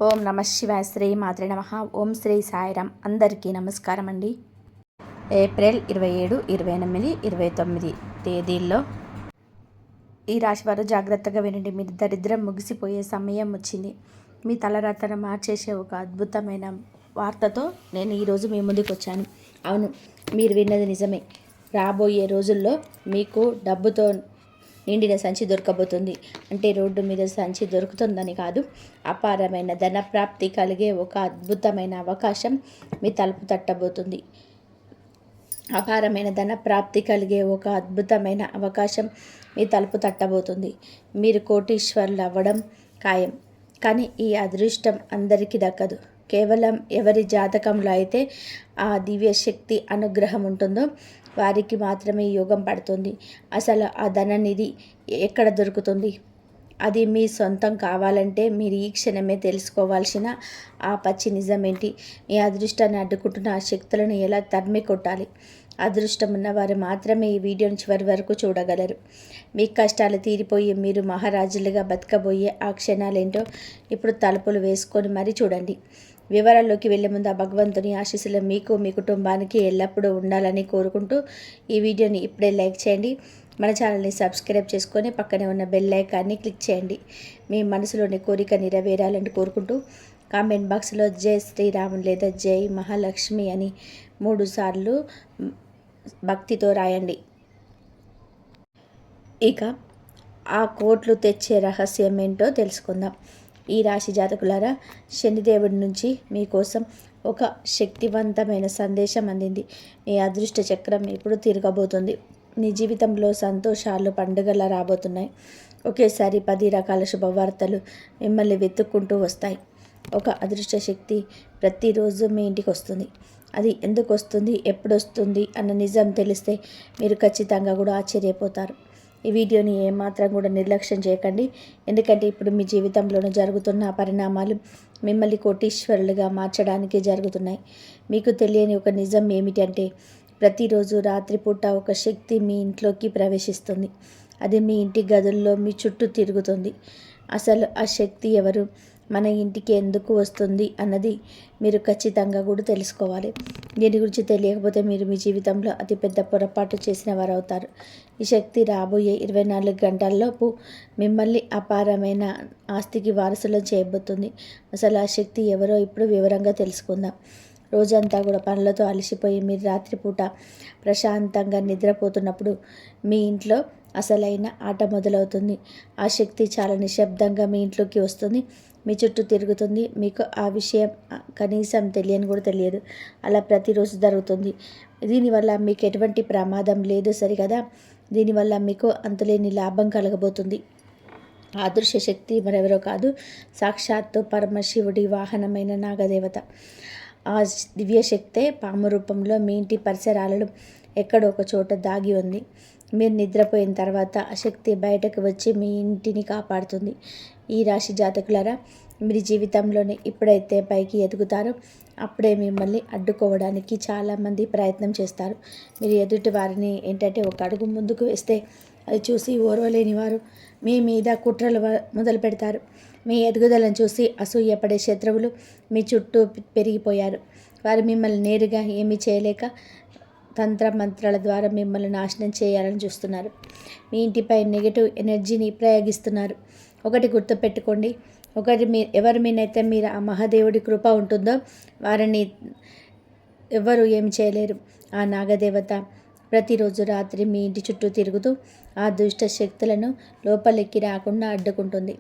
ఓం నమ శివాయ. శ్రీ మాత్రే నమః. ఓం శ్రీ సాయిరామ్. అందరికీ నమస్కారం అండి. ఏప్రిల్ 27, 28, 29 తేదీల్లో ఈ రాశి వారు జాగ్రత్తగా వినండి. మీ దరిద్రం ముగిసిపోయే సమయం వచ్చింది. మీ తలరాతను మార్చేసే ఒక అద్భుతమైన వార్తతో నేను ఈరోజు మీ ముందుకు వచ్చాను. అవును, మీరు విన్నది నిజమే. రాబోయే రోజుల్లో మీకు డబ్బుతో నిండిన సంచి దొరకబోతుంది. అంటే రోడ్డు మీద సంచి దొరుకుతుందని కాదు, అపారమైన ధనప్రాప్తి కలిగే ఒక అద్భుతమైన అవకాశం మీ తలుపు తట్టబోతుంది. అపారమైన ధనప్రాప్తి కలిగే ఒక అద్భుతమైన అవకాశం మీ తలుపు తట్టబోతుంది. మీరు కోటీశ్వరులు అవ్వడం ఖాయం. కానీ ఈ అదృష్టం అందరికీ దక్కదు. కేవలం ఎవరి జాతకంలో అయితే ఆ దివ్య శక్తి అనుగ్రహం ఉంటుందో వారికి మాత్రమే యోగం పడుతుంది. అసలు ఆ ధననిధి ఎక్కడ దొరుకుతుంది? అది మీ సొంతం కావాలంటే మీరు ఈ క్షణమే తెలుసుకోవాల్సిన ఆ పచ్చి నిజమేంటి? మీ అదృష్టాన్ని అడ్డుకుంటున్న ఆ శక్తులను ఎలా తరిమి కొట్టాలి? అదృష్టం ఉన్నవారు మాత్రమే ఈ వీడియోని చివరి వరకు చూడగలరు. మీ కష్టాలు తీరిపోయి మీరు మహారాజులుగా బతకబోయే ఆ క్షణాలేంటో ఇప్పుడు తలుపులు వేసుకొని మరీ చూడండి. వివరాల్లోకి వెళ్ళే ముందు ఆ భగవంతుని ఆశీస్సులు మీకు, మీ కుటుంబానికి ఎల్లప్పుడూ ఉండాలని కోరుకుంటూ ఈ వీడియోని ఇప్పుడే లైక్ చేయండి. మన ఛానల్ని సబ్స్క్రైబ్ చేసుకొని పక్కనే ఉన్న బెల్ ఐకాన్ని క్లిక్ చేయండి. మీ మనసులోని కోరిక నెరవేరాలని కోరుకుంటూ కామెంట్ బాక్స్లో జై శ్రీరామ్ లేదా జై మహాలక్ష్మి అని 3 సార్లు భక్తితో రాయండి. ఇక ఆ కోట్లు తెచ్చే రహస్యం ఏంటో తెలుసుకుందాం. ఈ రాశి జాతకులారా, శనిదేవుడి నుంచి మీకోసం ఒక శక్తివంతమైన సందేశం అందింది. మీ అదృష్ట చక్రం ఇప్పుడు తిరగబోతుంది. మీ జీవితంలో సంతోషాలు పండుగలా రాబోతున్నాయి. ఒకేసారి 10 రకాల శుభవార్తలు మిమ్మల్ని వెతుక్కుంటూ వస్తాయి. ఒక అదృష్ట శక్తి ప్రతిరోజు మీ ఇంటికి వస్తుంది. అది ఎందుకు వస్తుంది, ఎప్పుడు వస్తుంది అన్న నిజం తెలిస్తే మీరు ఖచ్చితంగా కూడా ఆశ్చర్యపోతారు. ఈ వీడియోని ఏమాత్రం కూడా నిర్లక్ష్యం చేయకండి. ఎందుకంటే ఇప్పుడు మీ జీవితంలోనూ జరుగుతున్న పరిణామాలు మిమ్మల్ని కోటీశ్వరులుగా మార్చడానికి జరుగుతున్నాయి. మీకు తెలియని ఒక నిజం ఏమిటంటే, ప్రతిరోజు రాత్రిపూట ఒక శక్తి మీ ఇంట్లోకి ప్రవేశిస్తుంది. అది మీ ఇంటి గదుల్లో మీ చుట్టూ తిరుగుతుంది. అసలు ఆ శక్తి ఎవరు, మన ఇంటికి ఎందుకు వస్తుంది అన్నది మీరు ఖచ్చితంగా కూడా తెలుసుకోవాలి. దీని గురించి తెలియకపోతే మీరు మీ జీవితంలో అతిపెద్ద పొరపాటు చేసిన వారు అవుతారు. ఈ శక్తి రాబోయే 24 గంటల్లోపు మిమ్మల్ని అపారమైన ఆస్తికి వారసులను చేయబోతుంది. అసలు ఆ శక్తి ఎవరో ఇప్పుడు వివరంగా తెలుసుకుందాం. రోజంతా కూడా పనులతో అలసిపోయి మీరు రాత్రిపూట ప్రశాంతంగా నిద్రపోతున్నప్పుడు మీ ఇంట్లో అసలైన ఆట మొదలవుతుంది. ఆ శక్తి చాలా నిశ్శబ్దంగా మీ ఇంట్లోకి వస్తుంది, మీ చుట్టూ తిరుగుతుంది. మీకు ఆ విషయం కనీసం తెలియని కూడా తెలియదు. అలా ప్రతిరోజు జరుగుతుంది. దీనివల్ల మీకు ఎటువంటి ప్రమాదం లేదు సరికదా. దీనివల్ల మీకు అంతులేని లాభం కలగబోతుంది. ఆ అదృశ్య శక్తి మరెవరో కాదు, సాక్షాత్తు పరమశివుడి వాహనమైన నాగదేవత. ఆ దివ్యశక్తే పాము రూపంలో మీ ఇంటి పరిసరాలలో ఎక్కడో ఒక చోట దాగి ఉంది. మీరు నిద్రపోయిన తర్వాత ఆ శక్తి బయటకు వచ్చి మీ ఇంటిని కాపాడుతుంది. ఈ రాశి జాతకులారా, మీరు జీవితంలోనే ఎప్పుడైతే పైకి ఎదుగుతారో అప్పుడే మిమ్మల్ని అడ్డుకోవడానికి చాలామంది ప్రయత్నం చేస్తారు. మీరు ఎదుటి వారిని ఏంటంటే ఒక అడుగు ముందుకు వేస్తే అది చూసి ఓర్వలేని వారు మీ మీద కుట్రలు మొదలు పెడతారు. మీ ఎదుగుదలను చూసి అసూయపడే శత్రువులు మీ చుట్టూ పెరిగిపోయారు. వారు మిమ్మల్ని నేరుగా ఏమీ చేయలేక తంత్రమంత్రాల ద్వారా మిమ్మల్ని నాశనం చేయాలని చూస్తున్నారు. మీ ఇంటిపై నెగిటివ్ ఎనర్జీని ప్రయోగిస్తున్నారు. ఒకటి గుర్తుపెట్టుకోండి, ఎవరి మీదైతే మీరు ఆ మహాదేవుడి కృప ఉంటుందో వారిని ఎవరు ఏమి చేయలేరు. ఆ నాగదేవత ప్రతిరోజు రాత్రి మీ ఇంటి చుట్టూ తిరుగుతూ ఆ దుష్ట శక్తులను లోపలికి రాకుండా అడ్డుకుంటుంది.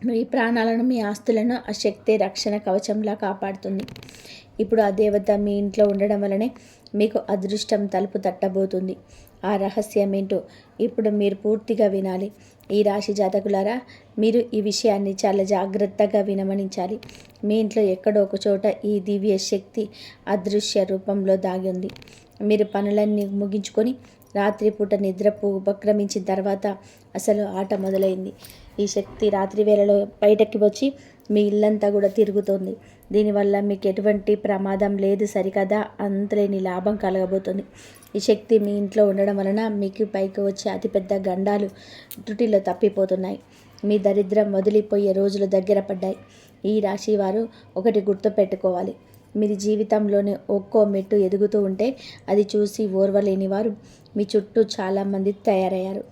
మీ ప్రాణాలను, మీ ఆస్తులను ఆ శక్తి రక్షణ కవచంలా కాపాడుతుంది. ఇప్పుడు ఆ దేవత మీ ఇంట్లో ఉండడం వలనే మీకు అదృష్టం తలుపు తట్టబోతుంది. ఆ రహస్యం ఏంటో ఇప్పుడు మీరు పూర్తిగా వినాలి. ఈ రాశి జాతకులారా, మీరు ఈ విషయాన్ని చాలా జాగ్రత్తగా వినమనించాలి. మీ ఇంట్లో ఎక్కడో ఒక చోట ఈ దివ్య శక్తి అదృశ్య రూపంలో దాగి ఉంది. మీరు పనులన్నీ ముగించుకొని రాత్రిపూట నిద్రకు ఉపక్రమించిన తర్వాత అసలు ఆట మొదలైంది. ఈ శక్తి రాత్రి వేళలో బయటకి వచ్చి మీ ఇల్లంతా కూడా తిరుగుతుంది. దీనివల్ల మీకు ఎటువంటి ప్రమాదం లేదు సరికదా, అంతలేని లాభం కలగబోతుంది. ఈ శక్తి మీ ఇంట్లో ఉండడం వలన మీకు పైకి వచ్చే అతిపెద్ద గండాలు త్రుటిలో తప్పిపోతున్నాయి. మీ దరిద్రం వదిలిపోయే రోజులు దగ్గర పడ్డాయి. ఈ రాశి వారు ఒకటి గుర్తుపెట్టుకోవాలి. మీరు జీవితంలోనే ఒక్కో మెట్టు ఎదుగుతూ ఉంటే అది చూసి ఓర్వలేని వారు మీ చుట్టూ చాలామంది తయారయ్యారు.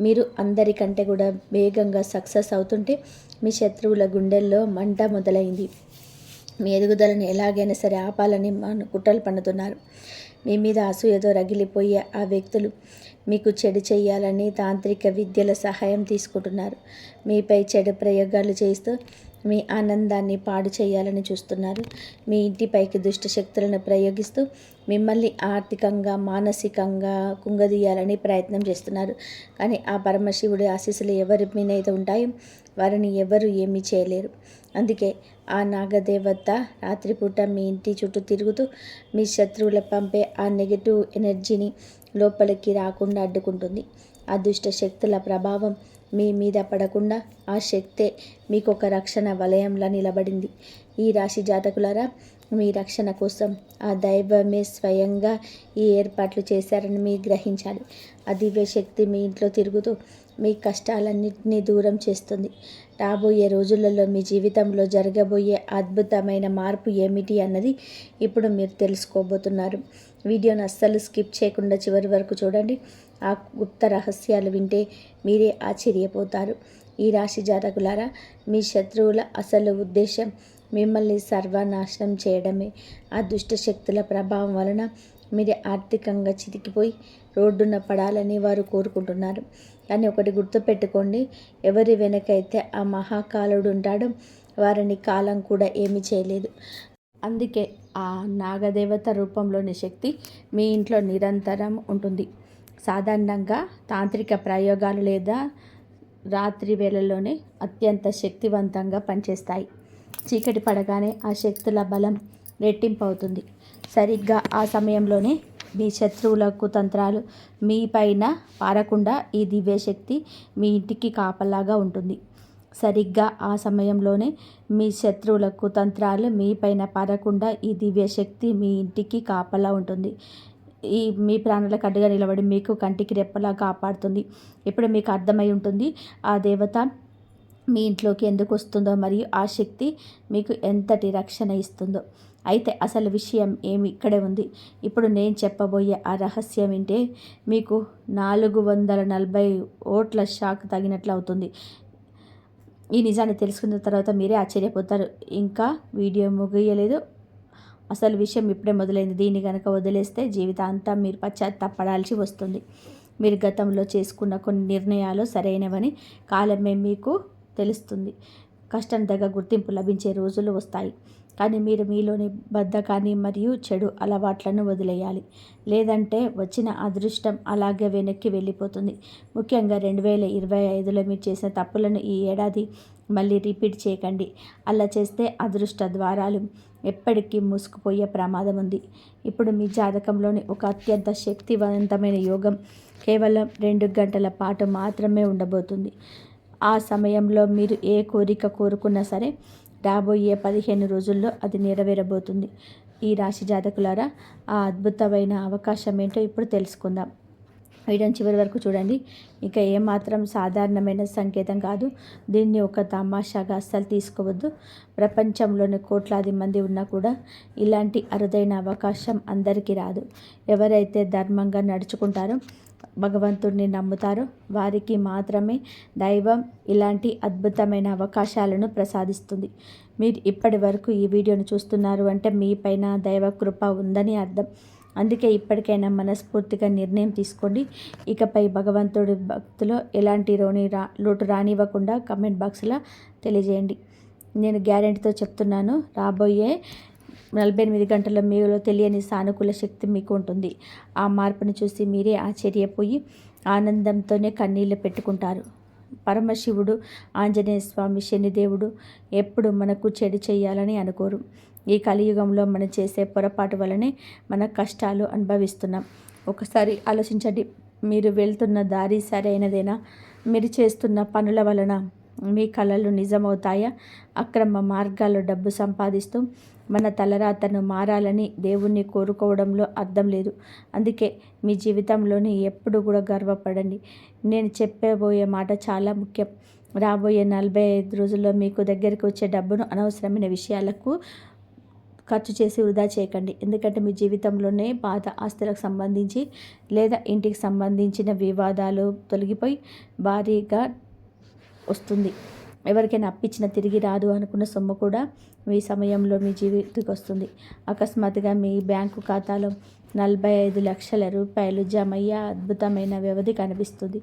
మీరు అందరికంటే కూడా వేగంగా సక్సెస్ అవుతుంటే మీ శత్రువుల గుండెల్లో మంట మొదలైంది. మీ ఎదుగుదలను ఎలాగైనా సరే ఆపాలని కుట్రలు పన్నుతున్నారు. మీ మీద అసూయతో రగిలిపోయే ఆ వ్యక్తులు మీకు చెడు చేయాలని తాంత్రిక విద్యల సహాయం తీసుకుంటున్నారు. మీపై చెడు ప్రయోగాలు చేస్తూ మీ ఆనందాన్ని పాడు చేయాలని చూస్తున్నారు. మీ ఇంటిపైకి దుష్ట శక్తులను ప్రయోగిస్తూ మిమ్మల్ని ఆర్థికంగా మానసికంగా కుంగదీయాలని ప్రయత్నం చేస్తున్నారు. కానీ ఆ పరమశివుడి ఆశీస్సులు ఎవరి మీదైతే ఉంటాయో వారిని ఎవరు ఏమీ చేయలేరు. అందుకే ఆ నాగదేవత రాత్రిపూట మీ ఇంటి చుట్టూ తిరుగుతూ మీ శత్రువుల పంపే ఆ నెగిటివ్ ఎనర్జీని లోపలికి రాకుండా అడ్డుకుంటుంది. ఆ దుష్ట శక్తుల ప్రభావం మీ మీద పడకుండా ఆ శక్తే మీకు ఒక రక్షణ వలయంలా నిలబడింది. ఈ రాశి జాతకులారా, మీ రక్షణ కోసం ఆ దైవమే స్వయంగా ఈ ఏర్పాట్లు చేశారని మీరు గ్రహించాలి. ఆ దివ్య శక్తి మీ ఇంట్లో తిరుగుతూ మీ కష్టాలన్నింటినీ దూరం చేస్తుంది. రాబోయే రోజులలో మీ జీవితంలో జరగబోయే అద్భుతమైన మార్పు ఏమిటి అన్నది ఇప్పుడు మీరు తెలుసుకోబోతున్నారు. వీడియోను అస్సలు స్కిప్ చేయకుండా చివరి వరకు చూడండి. ఆ గుప్త రహస్యాలు వింటే మీరే ఆశ్చర్యపోతారు. ఈ రాశి జాతకులారా, మీ శత్రువుల అసలు ఉద్దేశం మిమ్మల్ని సర్వనాశనం చేయడమే. ఆ దుష్ట శక్తుల ప్రభావం వలన మీరు ఆర్థికంగా చితికిపోయి రోడ్డున పడాలని వారు కోరుకుంటున్నారు. కానీ ఒకటి గుర్తుపెట్టుకోండి, ఎవరి వెనకైతే ఆ మహాకాలుడు ఉంటాడో వారిని కాలం కూడా ఏమీ చేయలేదు. అందుకే ఆ నాగదేవత రూపంలోని శక్తి మీ ఇంట్లో నిరంతరం ఉంటుంది. సాధారణంగా తాంత్రిక ప్రయోగాలు లేదా రాత్రి వేళల్లోనే అత్యంత శక్తివంతంగా పనిచేస్తాయి. చీకటి పడగానే ఆ శక్తుల బలం రెట్టింపు అవుతుంది. సరిగ్గా ఆ సమయంలోనే మీ శత్రువుల కుతంత్రాలు మీ పైన పారకుండా ఈ దివ్యశక్తి మీ ఇంటికి కాపలాగా ఉంటుంది. సరిగ్గా ఆ సమయంలోనే మీ శత్రువుల కుతంత్రాలు మీ పైన పారకుండా ఈ దివ్యశక్తి మీ ఇంటికి కాపలా ఉంటుంది. మీ ప్రాణాలకు అడ్డుగా నిలబడి మీకు కంటికి రెప్పలా కాపాడుతుంది. ఇప్పుడు మీకు అర్థమై ఉంటుంది ఆ దేవత మీ ఇంట్లోకి ఎందుకు వస్తుందో మరియు ఆ శక్తి మీకు ఎంతటి రక్షణ ఇస్తుందో. అయితే అసలు విషయం ఏమి ఇక్కడే ఉంది. ఇప్పుడు నేను చెప్పబోయే ఆ రహస్యం వింటే మీకు 440 ఓట్ల షాక్ తగినట్లు అవుతుంది. ఈ నిజాన్ని తెలుసుకున్న తర్వాత మీరే ఆశ్చర్యపోతారు. ఇంకా వీడియో ముగియలేదు. అసలు విషయం ఇప్పుడే మొదలైంది. దీన్ని కనుక వదిలేస్తే జీవితాంతం మీరు పశ్చాత్తాపడాల్సి వస్తుంది. మీరు గతంలో చేసుకున్న కొన్ని నిర్ణయాలు సరైనవని కాలమే మీకు తెలుస్తుంది. కష్టం తగ్గ గుర్తింపు లభించే రోజులు వస్తాయి. కానీ మీరు మీలోని బద్ధకాన్ని మరియు చెడు అలవాట్లను వదిలేయాలి. లేదంటే వచ్చిన అదృష్టం అలాగే వెనక్కి వెళ్ళిపోతుంది. ముఖ్యంగా 2025లో మీరు చేసిన తప్పులను ఈ ఏడాది మళ్ళీ రిపీట్ చేయకండి. అలా చేస్తే అదృష్ట ద్వారాలు ఎప్పటికీ మూసుకుపోయే ప్రమాదం ఉంది. ఇప్పుడు మీ జాతకంలోని ఒక అత్యంత శక్తివంతమైన యోగం కేవలం 2 గంటల పాటు మాత్రమే ఉండబోతుంది. ఆ సమయంలో మీరు ఏ కోరిక కోరుకున్నా సరే రాబోయే 15 రోజుల్లో అది నెరవేరబోతుంది. ఈ రాశి జాతకులారా, ఆ అద్భుతమైన అవకాశం ఏంటో ఇప్పుడు తెలుసుకుందాం. వీడియోని చివరి వరకు చూడండి. ఇక ఏమాత్రం సాధారణమైన సంకేతం కాదు. దీన్ని ఒక తమాషాగా అస్సలు తీసుకోవద్దు. ప్రపంచంలోని కోట్లాది మంది ఉన్నా కూడా ఇలాంటి అరుదైన అవకాశం అందరికీ రాదు. ఎవరైతే ధర్మంగా నడుచుకుంటారో, భగవంతుడిని నమ్ముతారో వారికి మాత్రమే దైవం ఇలాంటి అద్భుతమైన అవకాశాలను ప్రసాదిస్తుంది. మీరు ఇప్పటి వరకు ఈ వీడియోను చూస్తున్నారు అంటే మీ పైన దైవ కృప ఉందని అర్థం. అందుకే ఇప్పటికైనా మనస్ఫూర్తిగా నిర్ణయం తీసుకోండి. ఇకపై భగవంతుడి భక్తిలో ఎలాంటి లోటు రానివ్వకుండా కమెంట్ బాక్స్లో తెలియజేయండి. నేను గ్యారెంటీతో చెప్తున్నాను, రాబోయే 48 గంటల మీలో తెలియని సానుకూల శక్తి మీకు ఉంటుంది. ఆ మార్పును చూసి మీరే ఆశ్చర్యపోయి ఆనందంతోనే కన్నీళ్లు పెట్టుకుంటారు. పరమశివుడు, ఆంజనేయ స్వామి, శనిదేవుడు ఎప్పుడు మనకు చెడు చేయాలని అనుకోరు. ఈ కలియుగంలో మనం చేసే పొరపాటు వలనే మన కష్టాలు అనుభవిస్తున్నాం. ఒకసారి ఆలోచించండి, మీరు వెళ్తున్న దారి సరైనదేనా? మీరు చేస్తున్న పనుల వలన మీ కలలు నిజమవుతాయా? అక్రమ మార్గాల్లో డబ్బు సంపాదిస్తూ మన తలరాతను మారాలని దేవుణ్ణి కోరుకోవడంలో అర్థం లేదు. అందుకే మీ జీవితంలోని ఎప్పుడు కూడా గర్వపడండి. నేను చెప్పబోయే మాట చాలా ముఖ్యం. రాబోయే 45 రోజుల్లో మీకు దగ్గరికి వచ్చే డబ్బును అనవసరమైన విషయాలకు ఖర్చు చేసి వృధా చేయకండి. ఎందుకంటే మీ జీవితంలోనే పాత ఆస్తులకు సంబంధించి లేదా ఇంటికి సంబంధించిన వివాదాలు తొలగిపోయి భారీగా వస్తుంది. ఎవరికైనా అప్పిచ్చిన తిరిగి రాదు అనుకున్న సొమ్ము కూడా మీ సమయంలో మీ జీవితానికి వస్తుంది. అకస్మాత్తుగా మీ బ్యాంకు ఖాతాలో 45 లక్షల రూపాయలు జమయ్యే అద్భుతమైన వ్యవధి కనిపిస్తుంది.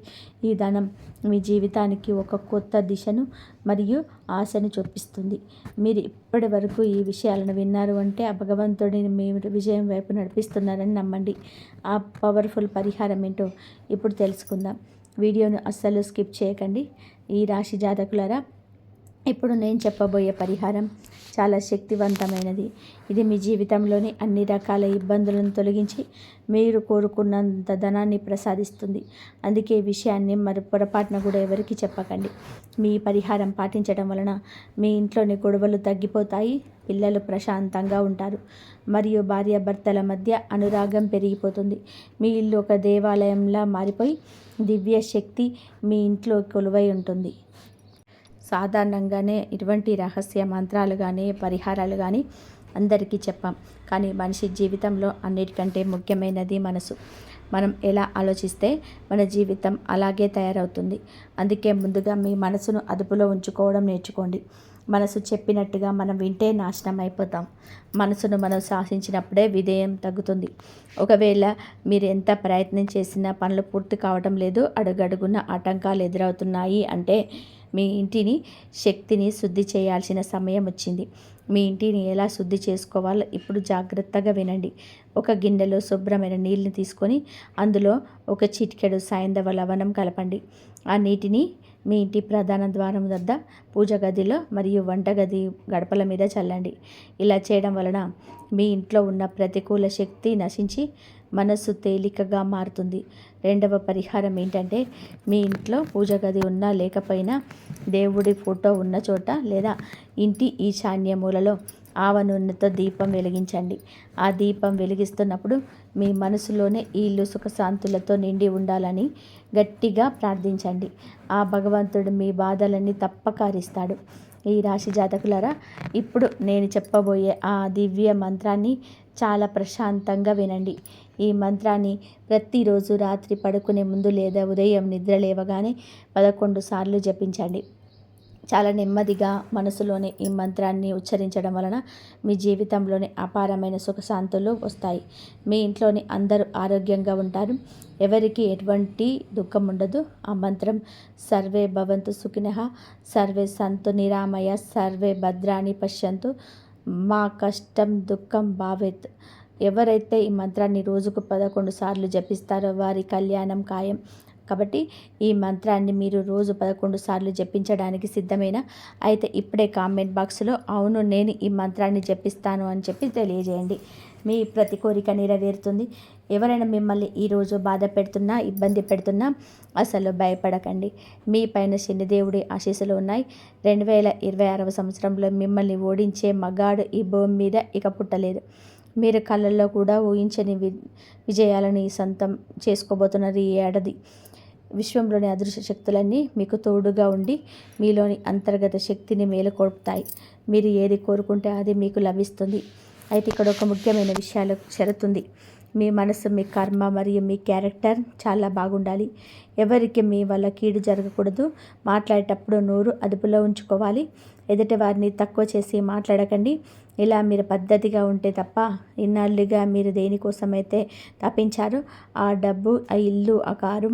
ఈ ధనం మీ జీవితానికి ఒక కొత్త దిశను మరియు ఆశను చూపిస్తుంది. మీరు ఇప్పటి వరకు ఈ విషయాలను విన్నారు అంటే ఆ భగవంతుడిని మీరు విజయం వైపు నడిపిస్తున్నారని నమ్మండి. ఆ పవర్ఫుల్ పరిహారం ఏంటో ఇప్పుడు తెలుసుకుందాం. వీడియోను అస్సలు స్కిప్ చేయకండి. ఈ రాశి జాతకులారా, ఇప్పుడు నేను చెప్పబోయే పరిహారం చాలా శక్తివంతమైనది. ఇది మీ జీవితంలోని అన్ని రకాల ఇబ్బందులను తొలగించి మీరు కోరుకున్నంత ధనాన్ని ప్రసాదిస్తుంది. అందుకే ఈ విషయాన్ని పొరపాటున కూడా ఎవరికి చెప్పకండి. మీ పరిహారం పాటించడం వలన మీ ఇంట్లోని గొడవలు తగ్గిపోతాయి, పిల్లలు ప్రశాంతంగా ఉంటారు మరియు భార్యాభర్తల మధ్య అనురాగం పెరిగిపోతుంది. మీ ఇల్లు ఒక దేవాలయంలా మారిపోయి దివ్య శక్తి మీ ఇంట్లో కొలువై ఉంటుంది. సాధారణంగానే ఇటువంటి రహస్య మంత్రాలు కానీ పరిహారాలు కానీ అందరికీ చెప్పాం. కానీ మనిషి జీవితంలో అన్నిటికంటే ముఖ్యమైనది మనసు. మనం ఎలా ఆలోచిస్తే మన జీవితం అలాగే తయారవుతుంది. అందుకే ముందుగా మీ మనసును అదుపులో ఉంచుకోవడం నేర్చుకోండి. మనసు చెప్పినట్టుగా మనం వింటే నాశనం అయిపోతాం. మనసును మనం శాసించినప్పుడే విధేయం తగ్గుతుంది. ఒకవేళ మీరు ఎంత ప్రయత్నం చేసినా పనులు పూర్తి కావడం లేదు, అడుగడుగున ఆటంకాలు ఎదురవుతున్నాయి అంటే మీ ఇంటిని శక్తిని శుద్ధి చేయాల్సిన సమయం వచ్చింది. మీ ఇంటిని ఎలా శుద్ధి చేసుకోవాలో ఇప్పుడు జాగ్రత్తగా వినండి. ఒక గిన్నెలో శుభ్రమైన నీళ్ళని తీసుకొని అందులో ఒక చిటికెడు సైంధవ లవణం కలపండి. ఆ నీటిని మీ ఇంటి ప్రధాన ద్వారం వద్ద, పూజ గదిలో మరియు వంటగది గడపల మీద చల్లండి. ఇలా చేయడం వలన మీ ఇంట్లో ఉన్న ప్రతికూల శక్తి నశించి మనస్సు తేలికగా మారుతుంది. రెండవ పరిహారం ఏంటంటే, మీ ఇంట్లో పూజ గది ఉన్నా లేకపోయినా దేవుడి ఫోటో ఉన్న చోట లేదా ఇంటి ఈశాన్య మూలలో ఆవ నూనెతో దీపం వెలిగించండి. ఆ దీపం వెలిగిస్తున్నప్పుడు మీ మనసులోనే ఈ ఇల్లు సుఖశాంతులతో నిండి ఉండాలని గట్టిగా ప్రార్థించండి. ఆ భగవంతుడు మీ బాధలన్నీ తప్పక హరిస్తాడు. ఈ రాశి జాతకులారా, ఇప్పుడు నేను చెప్పబోయే ఆ దివ్య మంత్రాన్ని చాలా ప్రశాంతంగా వినండి. ఈ మంత్రాన్ని ప్రతిరోజు రాత్రి పడుకునే ముందు లేదా ఉదయం నిద్ర లేవగానే 11 సార్లు జపించండి. చాలా నెమ్మదిగా మనసులోనే ఈ మంత్రాన్ని ఉచ్చరించడం వలన మీ జీవితంలోని అపారమైన సుఖశాంతులు వస్తాయి. మీ ఇంట్లోని అందరూ ఆరోగ్యంగా ఉంటారు. ఎవరికి ఎటువంటి దుఃఖం ఉండదు. ఆ మంత్రం సర్వే భవంతు సుఖినః, సర్వే సంతు నిరామయ, సర్వే భద్రాణి పశ్యంతు, మా కష్టం దుఃఖం భావేత్. ఎవరైతే ఈ మంత్రాన్ని రోజుకు 11 సార్లు జపిస్తారో వారి కళ్యాణం ఖాయం. కాబట్టి ఈ మంత్రాన్ని మీరు రోజు 11 సార్లు జపించడానికి సిద్ధమేనా? అయితే ఇప్పుడే కామెంట్ బాక్స్లో అవును నేను ఈ మంత్రాన్ని జపిస్తాను అని చెప్పి తెలియజేయండి. మీ ప్రతి కోరిక నెరవేరుతుంది. ఎవరైనా మిమ్మల్ని ఈరోజు బాధ పెడుతున్నా, ఇబ్బంది పెడుతున్నా అసలు భయపడకండి. మీ పైన శనిదేవుడి ఆశీస్సులు ఉన్నాయి. 2026వ సంవత్సరంలో మిమ్మల్ని ఓడించే మగాడు ఈ భూమి మీద ఇక పుట్టలేదు. మీరు కళ్ళల్లో కూడా ఊహించని విజయాలని సొంతం చేసుకోబోతున్నారు ఈ ఏడాది. విశ్వంలోని అదృశ్య శక్తులన్నీ మీకు తోడుగా ఉండి మీలోని అంతర్గత శక్తిని మేలుకొల్పుతాయి. మీరు ఏది కోరుకుంటే అది మీకు లభిస్తుంది. అయితే ఇక్కడ ఒక ముఖ్యమైన విషయాలు షరతుంది. మీ మనసు, మీ కర్మ మరియు మీ క్యారెక్టర్ చాలా బాగుండాలి. ఎవరికి మీ వల్ల కీడు జరగకూడదు. మాట్లాడేటప్పుడు నోరు అదుపులో ఉంచుకోవాలి. ఎదుటి వారిని తక్కువ చేసి మాట్లాడకండి. ఇలా మీరు పద్ధతిగా ఉంటే తప్ప ఇన్నాళ్ళుగా మీరు దేనికోసమైతే తప్పించారో ఆ డబ్బు, ఆ ఇల్లు, ఆ కారు